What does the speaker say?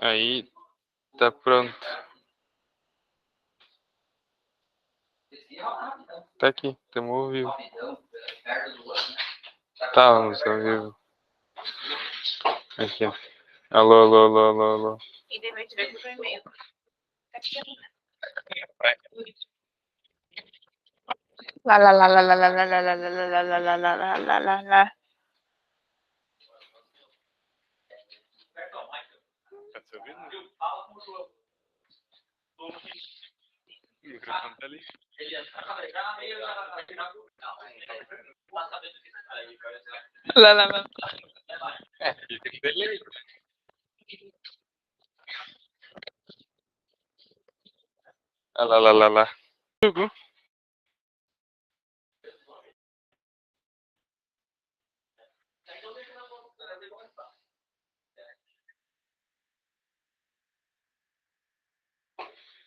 Aí, tá pronto. Tá aqui, tamo ao vivo. Estávamos ao vivo. Aqui, ó. Alô, alô, alô, alô, alô. E depois ver pro e-mail. Lá, lá, lá, lá, lá, lá, lá, lá, lá, lá, lá, lá, lá, lá, lá, lá, lá. Tá te ouvindo? O microfone tá ali. Lá, lá, lá. É, fica em delay. Lá, lá, lá, lá.